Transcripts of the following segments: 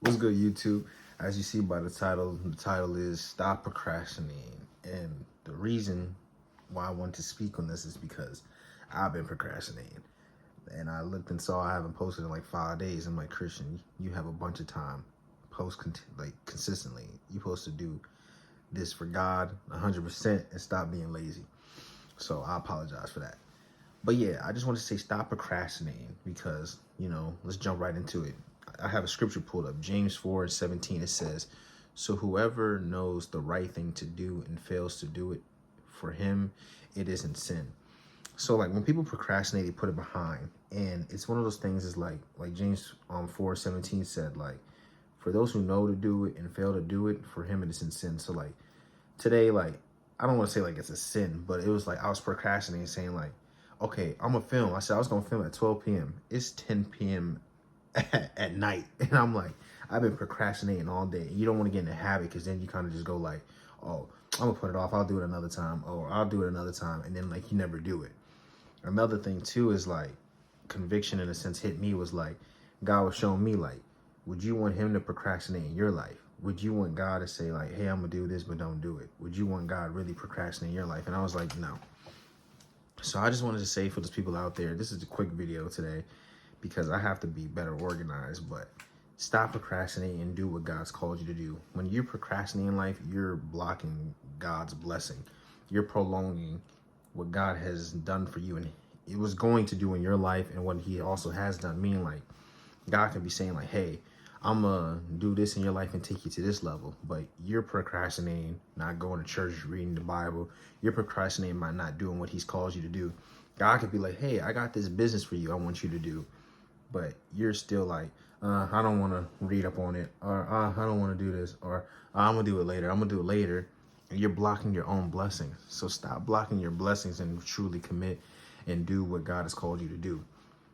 What's good, YouTube? As you see by the title is Stop Procrastinating. And the reason why I want to speak on this is because I've been procrastinating. And I looked and saw I haven't posted in like 5 days. I'm like, Christian, you have a bunch of time. Post consistently. You're supposed to do this for God 100% and stop being lazy. So I apologize for that. But yeah, I just want to say stop procrastinating because, let's jump right into it. I have a scripture pulled up, James 4:17. It says, so whoever knows the right thing to do and fails to do it, for him, it isn't sin. So like when people procrastinate, they put it behind. And it's one of those things is like James 4:17 said, like, for those who know to do it and fail to do it, for him, it isn't sin. So like today, like, I don't want to say like it's a sin, but it was like I was procrastinating saying like, okay, I'm gonna film. I said I was gonna film at 12 p.m. It's 10 p.m. at night. And I'm like, I've been procrastinating all day. You don't want to get in a habit because then you kind of just go like, oh, I'm gonna put it off. I'll do it another time. Or I'll do it another time. And then like you never do it. Another thing too is like conviction in a sense hit me was like, God was showing me like, would you want him to procrastinate in your life? Would you want God to say like, hey, I'm gonna do this, but don't do it? Would you want God really procrastinate in your life? And I was like, no. So I just wanted to say for those people out there, this is a quick video today because I have to be better organized, but stop procrastinating and do what God's called you to do. When you're procrastinating in life, you're blocking God's blessing. You're prolonging what God has done for you and it was going to do in your life and what he also has done. Meaning like God can be saying like, hey, I'm gonna do this in your life and take you to this level, but you're procrastinating, not going to church, reading the Bible. You're procrastinating by not doing what he's called you to do. God could be like, hey, I got this business for you I want you to do, but you're still like, I don't want to read up on it, or I don't want to do this, or I'm gonna do it later. I'm gonna do it later, and you're blocking your own blessings. So stop blocking your blessings and truly commit and do what God has called you to do,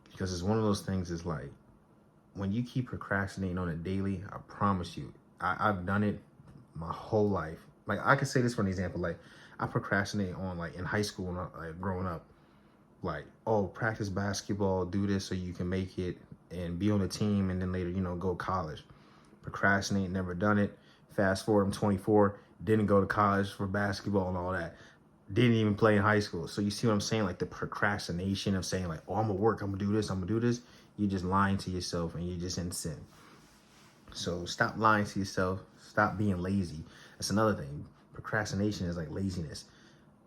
because it's one of those things. Is like, when you keep procrastinating on it daily, I promise you, I've done it my whole life. Like I could say this for an example. Like I procrastinate on like in high school and like growing up. Like, oh, practice basketball, do this so you can make it and be on the team, and then later, go to college. Procrastinate, never done it. Fast forward, I'm 24, didn't go to college for basketball and all that. Didn't even play in high school. So you see what I'm saying? Like the procrastination of saying like, oh, I'm gonna work, I'm gonna do this, I'm gonna do this. You're just lying to yourself and you're just in sin. So stop lying to yourself. Stop being lazy. That's another thing. Procrastination is like laziness.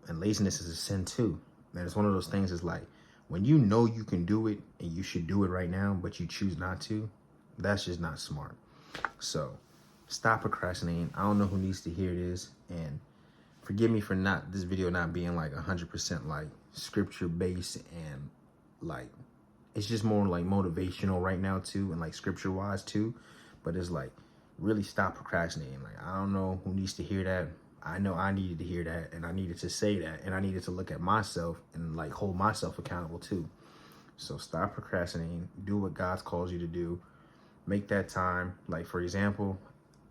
And laziness is a sin too. And it's one of those things is like, when you know you can do it and you should do it right now, but you choose not to, that's just not smart. So stop procrastinating. I don't know who needs to hear this. And forgive me for this video not being like 100% like scripture based and like, it's just more like motivational right now too. And like scripture wise too. But it's like, really stop procrastinating. Like, I don't know who needs to hear that. I know I needed to hear that, and I needed to say that, and I needed to look at myself and like hold myself accountable too. So stop procrastinating. Do what God's calls you to do. Make that time. Like for example,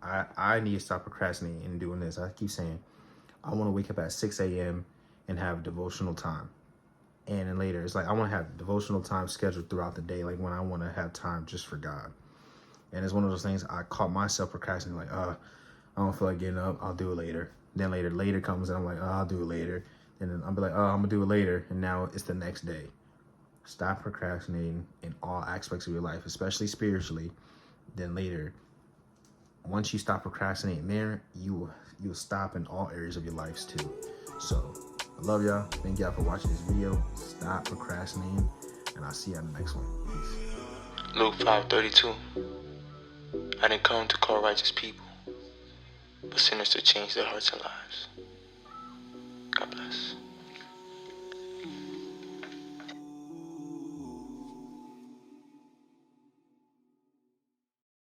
I need to stop procrastinating and doing this. I keep saying I want to wake up at 6 a.m. and have devotional time. And then later, it's like I want to have devotional time scheduled throughout the day, like when I want to have time just for God. And it's one of those things I caught myself procrastinating, like, I don't feel like getting up. I'll do it later. Then later comes and I'm like, oh, I'll do it later. And then I'll be like, oh, I'm gonna do it later. And now it's the next day. Stop procrastinating in all aspects of your life, especially spiritually. Then later, once you stop procrastinating there, you'll stop in all areas of your lives too. So I love y'all. Thank y'all for watching this video. Stop procrastinating, and I'll see you on the next one. Peace. Luke 5:32. I didn't come to call righteous people, but sinners to change their hearts and lives.